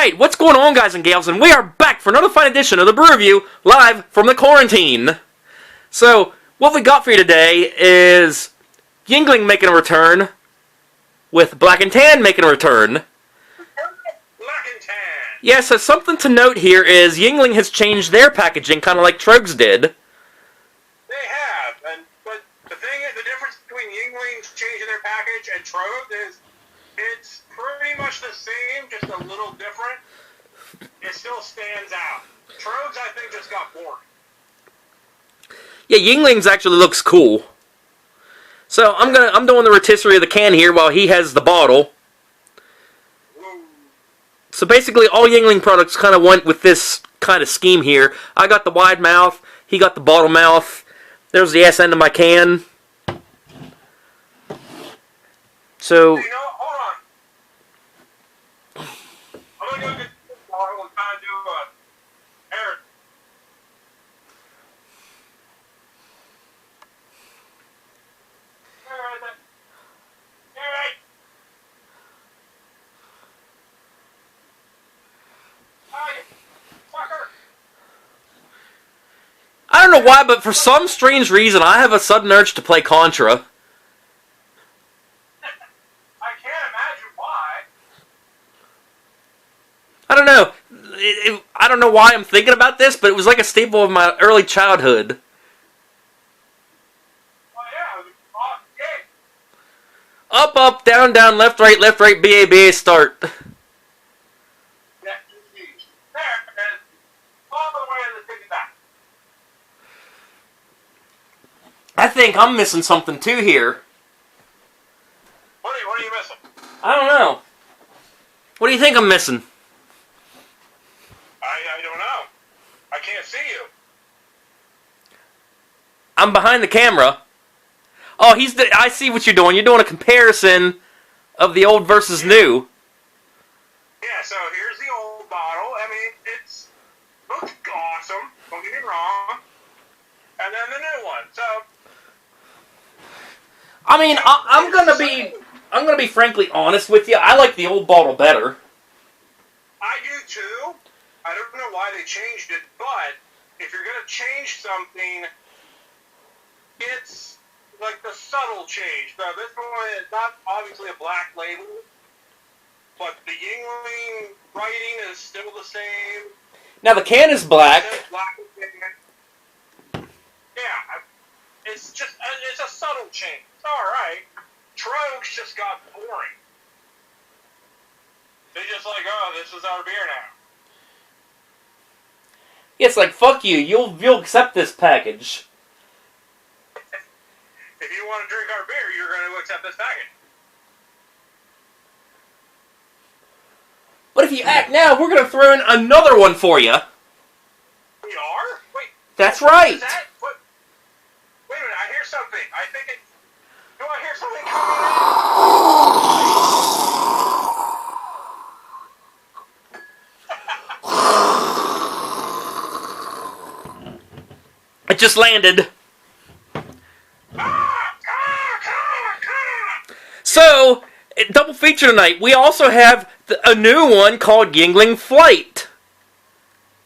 Alright, what's going on, guys and gals? And we are back for another fine edition of the Brew Review, live from the quarantine. So, what we got for you today is Yuengling making a return, with Black and Tan making a return. Black and Tan! Yeah, so something to note here is Yuengling has changed their packaging, kind of like Trogs did. They have, but the thing is, the difference between Yuengling's changing their package and Trogs is it's pretty much the same, just a little different. It still stands out. Trogs, I think, just got boring. Yeah, Yuengling's actually looks cool. So I'm doing the rotisserie of the can here while he has the bottle. Ooh. So basically, all Yuengling products kind of went with this kind of scheme here. I got the wide mouth. He got the bottle mouth. There's the S end of my can. So. You know, hold on. I'm gonna go get this bottle and kind of do a air. Alright. I don't know why, but for some strange reason, I have a sudden urge to play Contra. I can't imagine why. I don't know. I don't know why I'm thinking about this, but it was like a staple of my early childhood. Well, yeah, it was an awesome game. Up, up, down, down, left, right, BA, start. Yeah, there, and all the way to the ticket back. I think I'm missing something too here. What are you missing? I don't know. What do you think I'm missing? I don't know. I can't see you. I'm behind the camera. Oh, I see what you're doing. You're doing a comparison of the old versus new. Yeah, so here's the old bottle. I mean, it's looks awesome. Don't get me wrong. And then the new one. So. I mean, I'm gonna be frankly honest with you. I like the old bottle better. I do too. I don't know why they changed it, but if you're gonna change something, it's like the subtle change. So this one is not obviously a black label, but the Yuengling writing is still the same. Now the can is black. Yeah, it's a subtle change. It's all right. Trogs just got boring. They just like, oh, this is our beer now. It's like, fuck you. You'll accept this package. If you want to drink our beer, you're going to accept this package. But if you act now, we're gonna throw in another one for you. We are? Wait. That's right. Is that, what? Wait a minute, I hear something. I think it... Do I hear something coming in? It just landed. So, double feature tonight. We also have a new one called Yuengling Flight.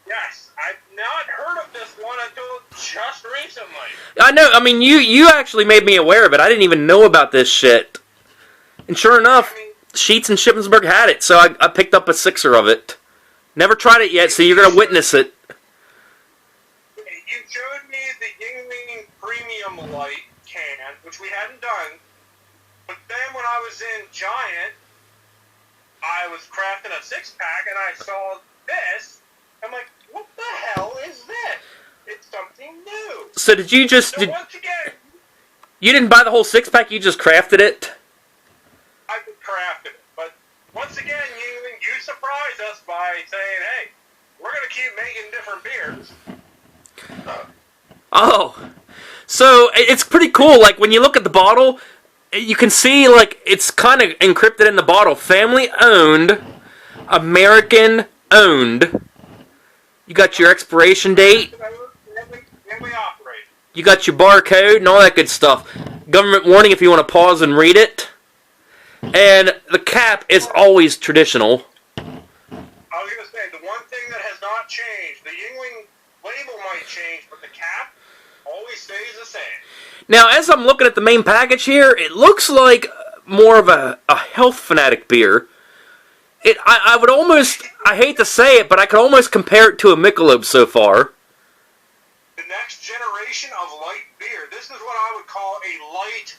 Yes, I've not heard of this one until just recently. I know. I mean, you actually made me aware of it. I didn't even know about this shit. And sure enough, Sheets and Shippensburg had it, so I picked up a sixer of it. Never tried it yet, so you're gonna witness it. You showed me the Yuengling Premium Light can, which we hadn't done. But then when I was in Giant, I was crafting a six-pack and I saw this. I'm like, what the hell is this? It's something new. So did you just... So once again... You didn't buy the whole six-pack, you just crafted it? I crafted it. But once again, you surprised us by saying, hey, we're going to keep making different beers. Oh. So, it's pretty cool. Like, when you look at the bottle, you can see, like, it's kind of encrypted in the bottle. Family-owned, American-owned. You got your expiration date. You got your barcode and all that good stuff. Government warning if you want to pause and read it. And the cap is always traditional. I was going to say, the one thing that has not changed, the Yuengling label might change, but the cap always stays the same. Now, as I'm looking at the main package here, it looks like more of a health fanatic beer. I would almost, I hate to say it, but I could almost compare it to a Michelob so far. The next generation of light beer. This is what I would call a light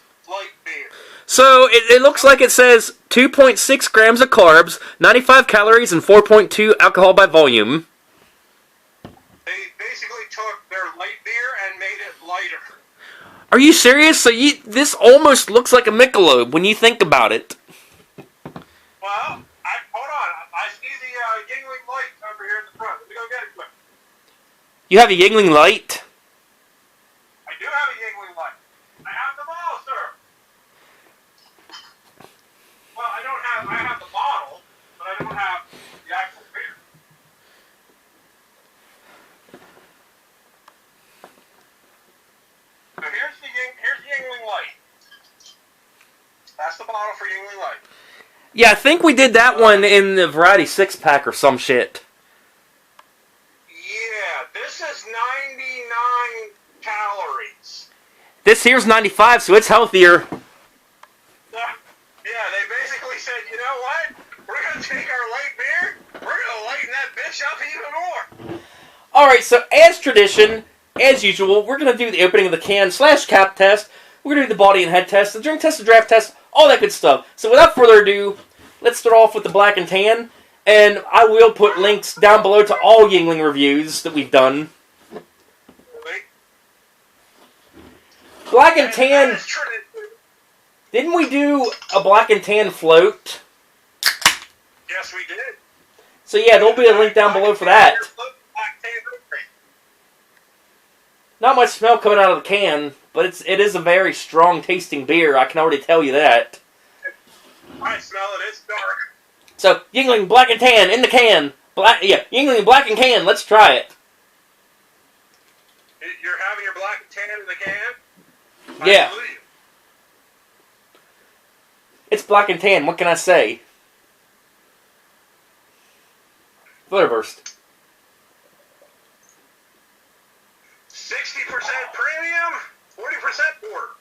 beer. So, it looks like it says 2.6 grams of carbs, 95 calories, and 4.2 alcohol by volume. They basically took their light beer and made it lighter. Are you serious? So this almost looks like a Michelob when you think about it. Well, hold on. I see the Yuengling light over here in the front. Let me go get it quick. You have a Yuengling Light? I do have a Yuengling light. I have them all, sir. Well, I have the bottle, but I don't have the actual beer. So here's the Yuengling light. That's the bottle for Yuengling light. Yeah, I think we did that one in the Variety 6-pack or some shit. Yeah, this is 99 calories. This here's 95, so it's healthier. Yeah, they basically said, you know what? We're going to take our light beer, we're going to lighten that bitch up even more. Alright, so as tradition, as usual, we're going to do the opening of the can / cap test. We're going to do the body and head test, the drink test, the draft test, all that good stuff. So without further ado, let's start off with the black and tan. And I will put links down below to all Yuengling reviews that we've done. Black and tan. Didn't we do a black and tan float? Yes, we did. So yeah, there'll be a link down below for that. Not much smell coming out of the can, but it is a very strong tasting beer. I can already tell you that. I smell it. It's dark. So Yuengling black and tan in the can. Yuengling black and can. Let's try it. You're having your black and tan in the can? Yeah. I believe you. It's black and tan. What can I say? Flavor burst. 60% premium, 40% porter.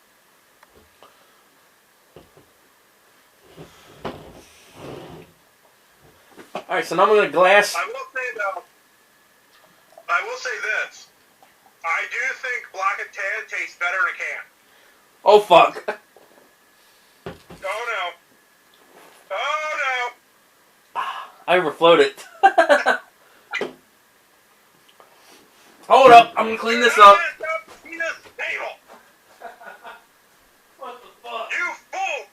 Alright, so now I'm going to glass. I will say though, I will say this. I do think black and tan tastes better in a can. Oh, fuck. Oh no. Oh no. I overflowed it. Hold up. I'm going to clean this up. What the fuck? You fool!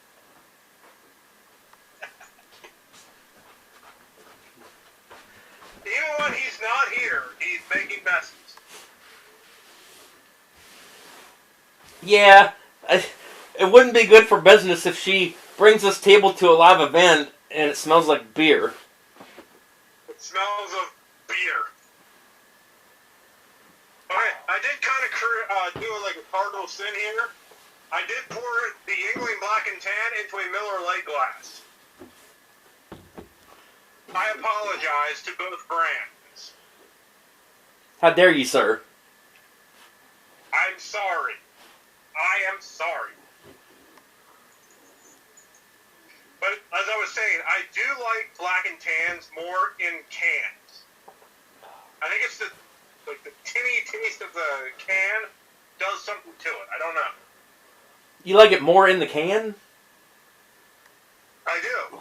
Even when he's not here, he's making messes. Yeah, it wouldn't be good for business if she brings this table to a live event and it smells like beer. It smells of beer. Okay, I did kind of do like a cardinal sin here. I did pour the Yuengling Black and Tan into a Miller Lite glass. I apologize to both brands. How dare you, sir? I'm sorry. I am sorry. But as I was saying, I do like black and tans more in cans. I think it's the tinny taste of the can does something to it. I don't know. You like it more in the can? I do.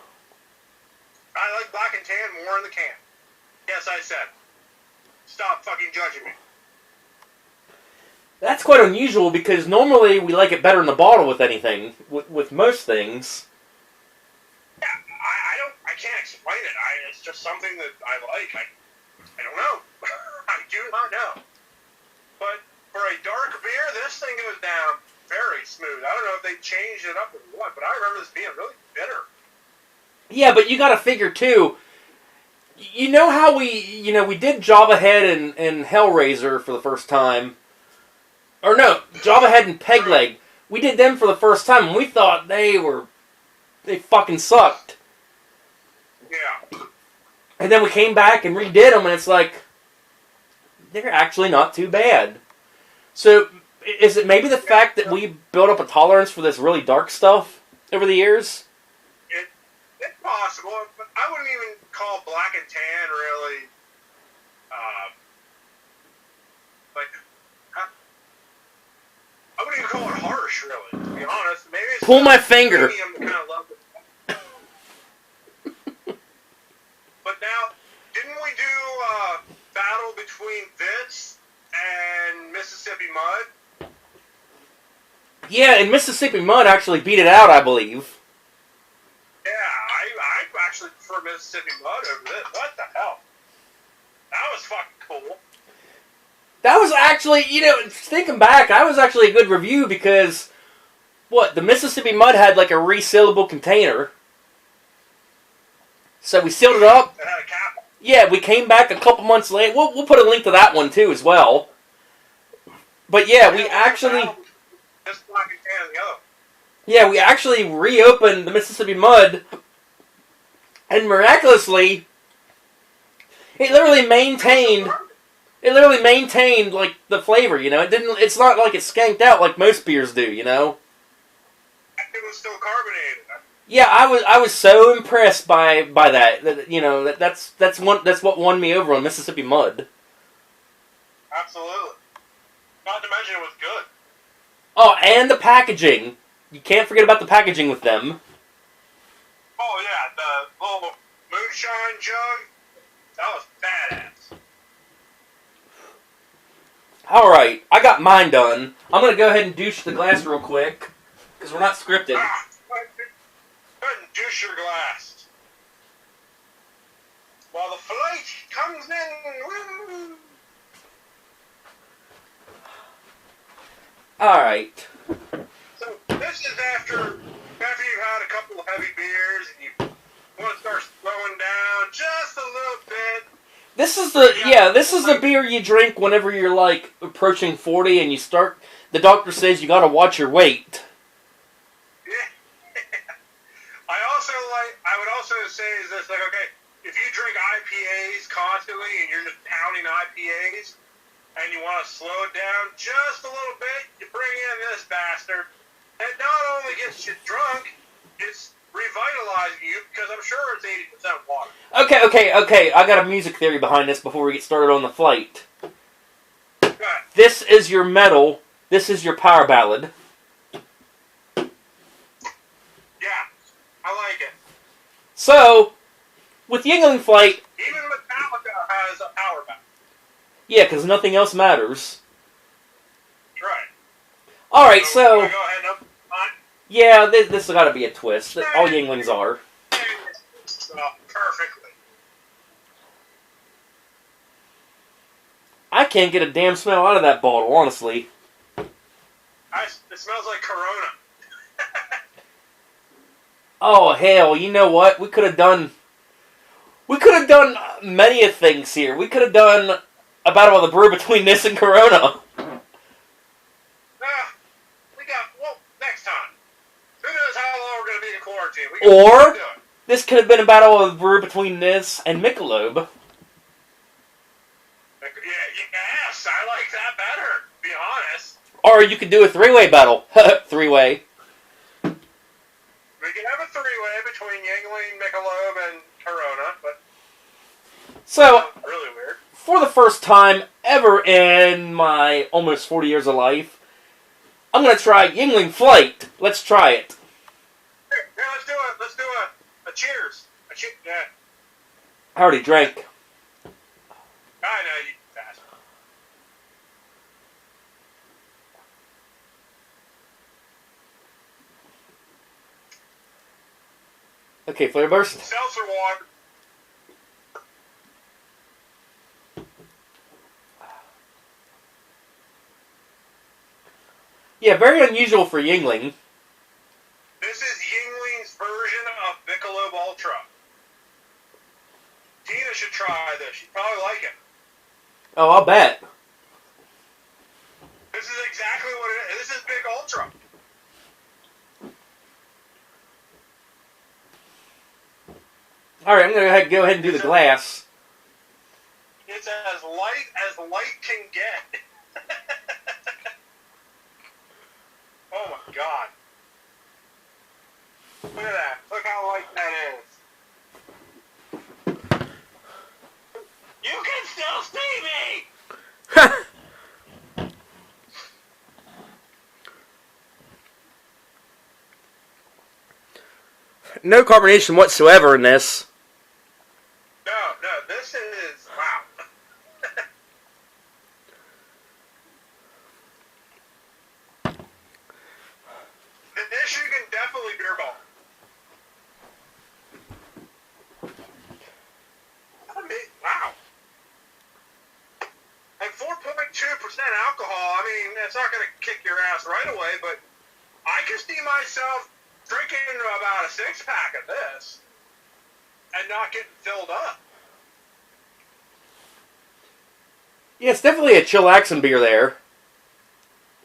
I like black and tan more in the can. Yes, I said. Stop fucking judging me. That's quite unusual because normally we like it better in the bottle with anything, with most things. Yeah, I can't explain it. It's just something that I like. I don't know. I do not know. But for a dark beer, this thing goes down very smooth. I don't know if they changed it up or what, but I remember this being really bitter. Yeah, but you gotta figure too, you know how we did Java Head and Hellraiser for the first time. Or no, Java Head and Peg Leg. We did them for the first time and we thought they fucking sucked. Yeah. And then we came back and redid them, and it's like, they're actually not too bad. So, is it maybe the fact that we built up a tolerance for this really dark stuff over the years? It's possible, but I wouldn't even call black and tan really, like, I wouldn't even call it harsh, really, to be honest. Maybe it's Pull my finger. Medium kind of love it. But now, didn't we do a battle between this and Mississippi Mud? Yeah, and Mississippi Mud actually beat it out, I believe. Yeah, I actually prefer Mississippi Mud over this. What the hell? That was fucking cool. That was actually, thinking back, that was actually a good review because, the Mississippi Mud had like a resealable container. So we sealed it up. It had a cap. Yeah, we came back a couple months later. We'll put a link to that one too as well. But yeah, we actually... This black and tan and the other. Yeah, we actually reopened the Mississippi Mud, and miraculously, it literally maintained like the flavor. It didn't. It's not like it skanked out like most beers do. It was still carbonated. Yeah, I was so impressed by that. That's what won me over on Mississippi Mud. Absolutely. Not to mention it was good. Oh, and the packaging. You can't forget about the packaging with them. Oh yeah, the little moonshine jug. That was badass. Alright, I got mine done. I'm going to go ahead and douche the glass real quick, because we're not scripted. Go ahead and douche your glass. While the flight comes in. Woo! Alright. So this is after you've had a couple of heavy beers and you want to start slowing down just a little bit. This is the beer you drink whenever you're like approaching 40 and the doctor says you gotta watch your weight. Yeah. I would also say is this, like, okay, if you drink IPAs constantly and you're just pounding IPAs and you want to slow it down just a little bit, you bring in this bastard. It not only gets you drunk, it's revitalizing you because I'm sure it's 80% water. Okay. I got a music theory behind this before we get started on the flight. Good. This is your metal. This is your power ballad. Yeah, I like it. So, with Yuengling Flight... Even Metallica has a power ballad. Yeah, because nothing else matters. Right. Alright, so... Go ahead and open mine. Yeah, this has got to be a twist. All Yuenglings are. Perfectly. I can't get a damn smell out of that bottle, honestly. It smells like Corona. Oh, hell, you know what? We could have done many of things here. We could have done a battle of the brew between this and Corona. Next time. Who knows how long we're going to be in quarantine? Or this could have been a battle of the brew between this and Michelob. Yes, I like that better, to be honest. Or you could do a three-way battle. Three-way. We can have a three-way between Yuengling, Michelob, and Corona, but... So, really weird. For the first time ever in my almost 40 years of life, I'm going to try Yuengling Flight. Let's try it. Yeah, let's do it. Let's do a cheers. Yeah. I already drank. I know, you bastard. Okay, flavor burst. Seltzer water. Yeah, very unusual for Yuengling. This is Yuengling's version of Michelob Ultra. Tina should try this. She'd probably like it. Oh, I'll bet. This is exactly what it is. This is Big Ultra. All right, I'm going to go ahead and do the glass. It's as light can get. Oh my god. Look at that. Look how light that is. You can still see me! No carbonation whatsoever in this. No, this is... Wow. This you can definitely beer ball. Wow. At 4.2% alcohol, I mean, it's not going to kick your ass right away, but I can see myself drinking about a 6-pack of this and not getting filled up. Yeah, it's definitely a chillaxing beer there.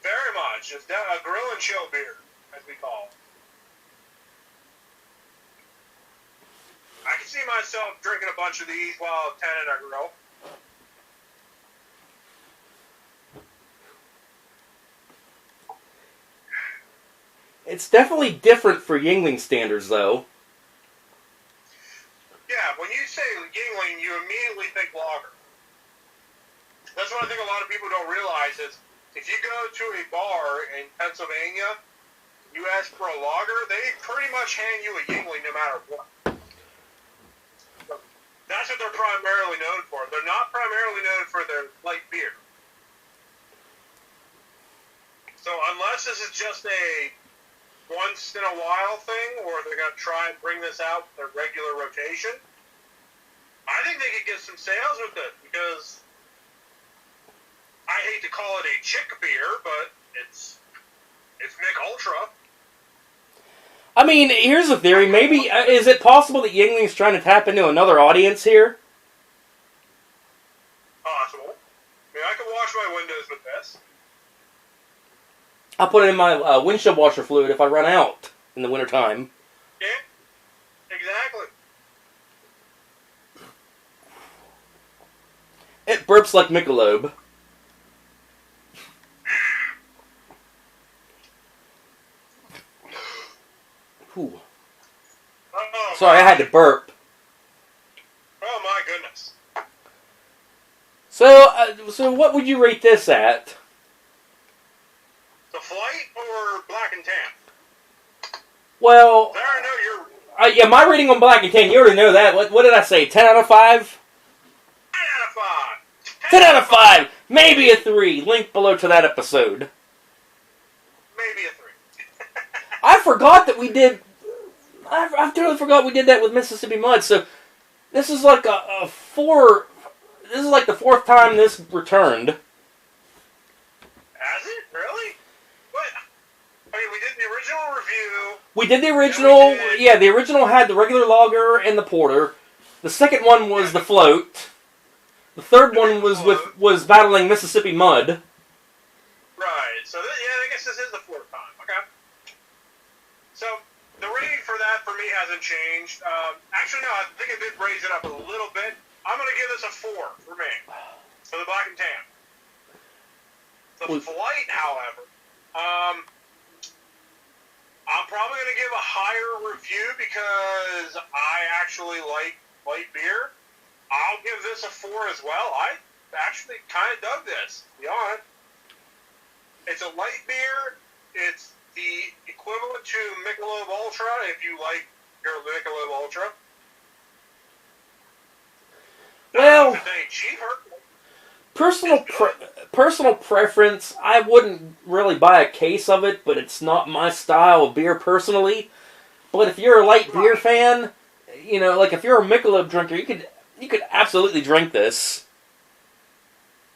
Very much. It's a grill and chill beer, as we call it. I can see myself drinking a bunch of these while tending a grill. It's definitely different for Yuengling standards, though. Yeah, when you say Yuengling, you immediately think lager. That's what I think a lot of people don't realize is if you go to a bar in Pennsylvania, you ask for a lager, they pretty much hand you a Yuengling no matter what. That's what they're primarily known for. They're not primarily known for their light beer. So unless this is just a once in a while thing, or they're going to try and bring this out with their regular rotation, I think they could get some sales with it, because I hate to call it a chick beer, but it's Mick Ultra. I mean, here's a theory. Maybe, is it possible that Yuengling's trying to tap into another audience here? Possible. I mean, I could wash my windows with this. I'll put it in my windshield washer fluid if I run out in the wintertime. Yeah, exactly. It burps like Michelob. Whew. Oh, Sorry, I had to burp. Oh my goodness. So what would you rate this at? The Flight or Black and Tan? Well, There, I know you're... yeah, my rating on Black and Tan, you already know that. What did I say, 10 out of 5? 10 out of 5. 10 out of 5! Maybe a 3. Link below to that episode. Maybe a 3. I forgot that we did... I totally forgot we did that with Mississippi Mud, so this is like a 4... This is like the 4th time this returned. Has it? Really? What? I mean, we did the original review. We did the original... Yeah, the original had the regular lager and the porter. The second one was the float. The third one was battling Mississippi Mud. Right. So, I guess this is the 4th time. Okay. So, the rating for that, for me, hasn't changed. Actually, no, I think I did raise it up a little bit. I'm going to give this a 4 for me. For the Black and Tan. The Flight, however, I'm probably going to give a higher review because I actually like light beer. I'll give this a 4 as well. I actually kind of dug this, to be honest. It's a light beer. It's the equivalent to Michelob Ultra, if you like your Michelob Ultra. Well, it's any cheaper. Personal preference, I wouldn't really buy a case of it, but it's not my style of beer personally. But if you're a light beer fan, you know, like if you're a Michelob drinker, you could absolutely drink this.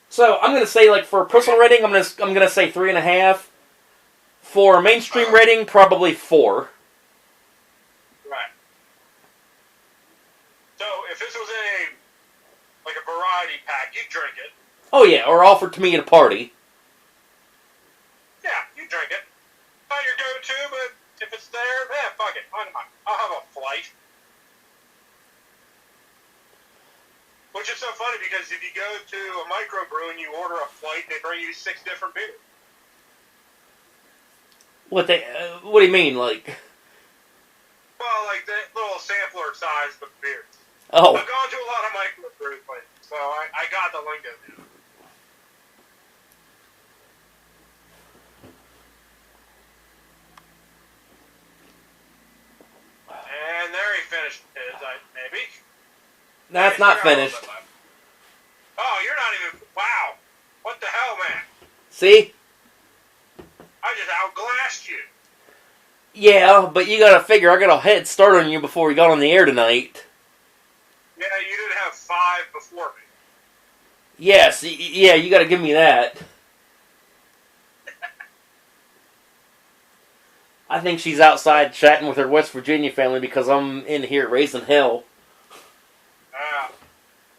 So I'm gonna say, like, for a personal rating, I'm gonna say 3.5. For a mainstream rating, probably 4. Right. So if this was a variety pack, you'd drink it. Oh yeah, or offered to me at a party. Yeah, you drink it. Not your go-to, but if it's there, fuck it. Why not? I'll have a Flight. Which is so funny because if you go to a microbrew and you order a flight, they bring you 6 different beers. What do you mean, like? Well, like the little sampler size of beers. Oh. I've gone to a lot of microbrew places, so I got the lingo now. And there he finished his, maybe. That's not finished. Oh, you're not even... Wow. What the hell, man? See? I just outglassed you. Yeah, but you gotta figure I got a head start on you before we got on the air tonight. Yeah, you didn't have 5 before me. Yes, yeah, you gotta give me that. I think she's outside chatting with her West Virginia family because I'm in here raising hell.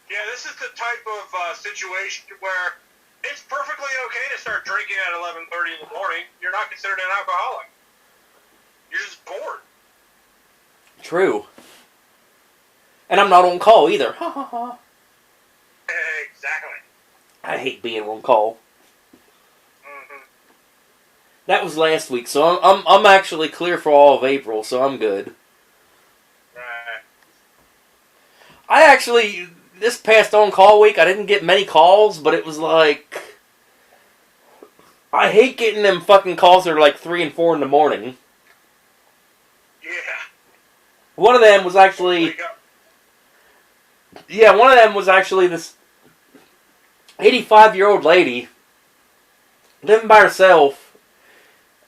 Yeah, this is the type of situation where it's perfectly okay to start drinking at 11:30 in the morning. You're not considered an alcoholic. You're just bored. True. And I'm not on call either. Ha ha ha. Exactly. I hate being on call. Mm-hmm. That was last week, so I'm actually clear for all of April, so I'm good. Right. I actually, this past on-call week, I didn't get many calls, but it was like... I hate getting them fucking calls that are like 3 and 4 in the morning. Yeah. One of them was actually... Yeah, one of them was actually this 85-year-old lady living by herself,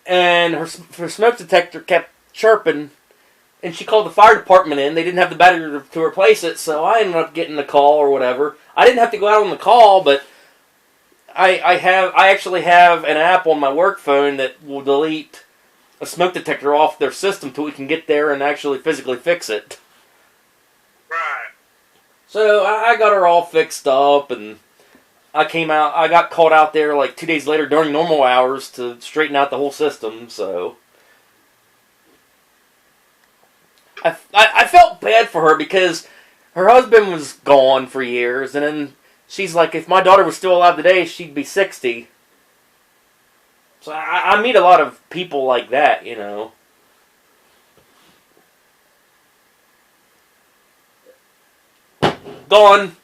and her smoke detector kept chirping, and she called the fire department in. They didn't have the battery to replace it, so I ended up getting the call or whatever. I didn't have to go out on the call, but I actually have an app on my work phone that will delete a smoke detector off their system till we can get there and actually physically fix it. Right. So I got her all fixed up, and I got called out there like 2 days later during normal hours to straighten out the whole system, so... I felt bad for her because her husband was gone for years, and then she's like, if my daughter was still alive today, she'd be 60. So I meet a lot of people like that, you know. Gone.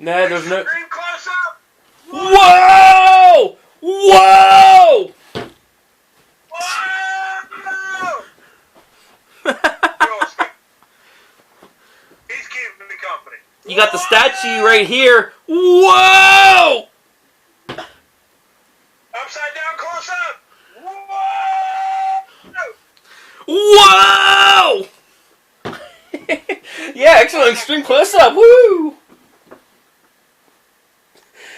No, there's no... Extreme close-up! Whoa! Whoa! Whoa! He's keeping me company. You got the statue right here. Whoa! Upside down close-up! Whoa! Whoa! Yeah, excellent extreme close-up. Woo!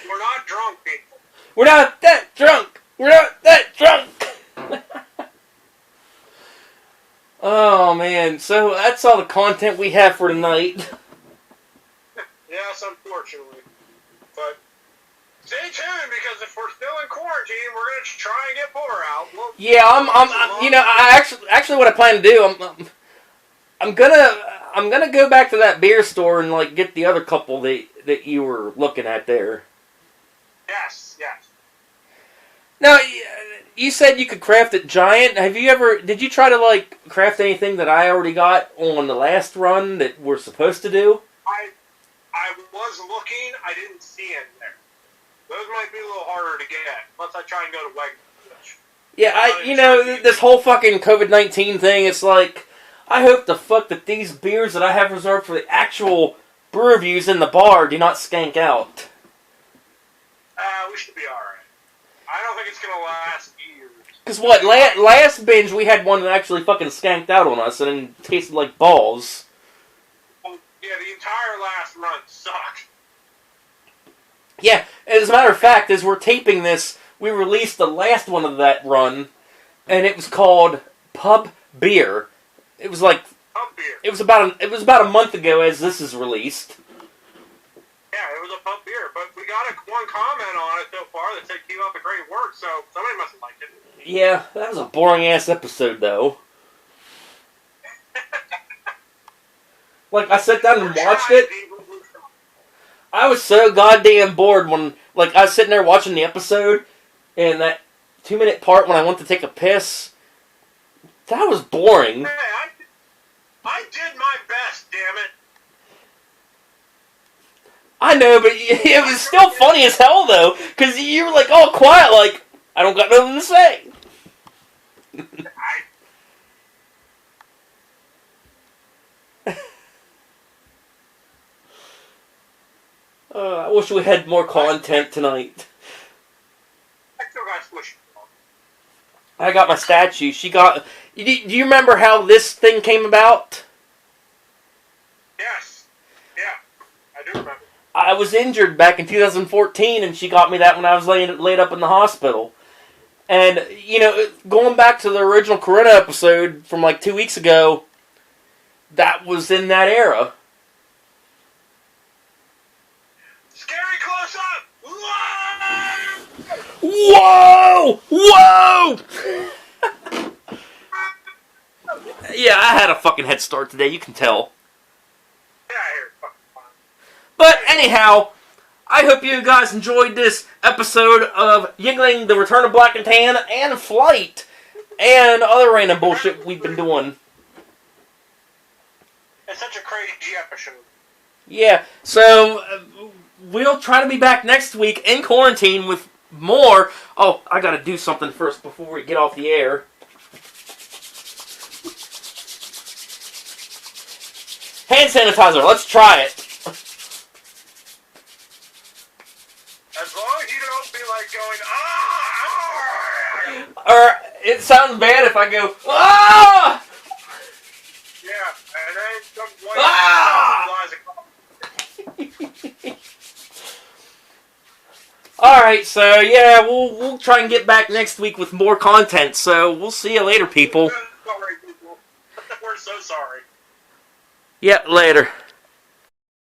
We're not drunk, people. We're not that drunk. We're not that drunk. Oh, man. So that's all the content we have for tonight. Yes, unfortunately. But stay tuned, because if we're still in quarantine, we're going to try and get more out. Yeah, I'm you know, I actually what I plan to do, I'm gonna go back to that beer store and like get the other couple that you were looking at there. Yes, yes. Now, you said you could craft it giant. Did you try to like craft anything that I already got on the last run that we're supposed to do? I was looking, I didn't see it there. Those might be a little harder to get, unless I try and go to Wegmans. Yeah, this whole fucking COVID-19 thing, it's like, I hope the fuck that these beers that I have reserved for the actual brew reviews in the bar do not skank out. We should be alright. I don't think it's going to last years. Because what, last binge we had one that actually fucking skanked out on us and then tasted like balls. Well, yeah, the entire last run sucked. Yeah, as a matter of fact, as we're taping this, we released the last one of that run, and it was called Pub Beer. It was like Pub beer. it was about a month ago as this is released. Yeah, it was a pub beer, but we got one comment on it so far that said keep up the great work, so somebody must have liked it. Yeah, that was a boring-ass episode, though. Like, I sat down and watched it. I was so goddamn bored when, like, I was sitting there watching the episode, and that 2-minute part when I went to take a piss, that was boring. Hey, I did my best, damn it. I know, but it was still funny as hell, though, because you were, like, all quiet, like, I don't got nothing to say. I wish we had more content tonight. I still got squished. I got my statue. She got... Do you remember how this thing came about? Yes. Yeah, I do remember. I was injured back in 2014, and she got me that when I was laid up in the hospital. And, you know, going back to the original Corona episode from like 2 weeks ago, that was in that era. Scary close up! Whoa! Whoa! Yeah, I had a fucking head start today, you can tell. Get out of here, fucking fun. But anyhow, I hope you guys enjoyed this episode of Yuengling, The Return of Black and Tan, and Flight, and other random bullshit we've been doing. It's such a crazy episode. Yeah, so we'll try to be back next week in quarantine with more. Oh, I gotta do something first before we get off the air. Hand sanitizer, let's try it. As long as you don't be like going, ah! Or it sounds bad if I go, ah! Yeah, and then some white Ah! flies across. Alright, so yeah, we'll try and get back next week with more content, so we'll see you later, people. Sorry, people. We're so sorry. Yeah, later.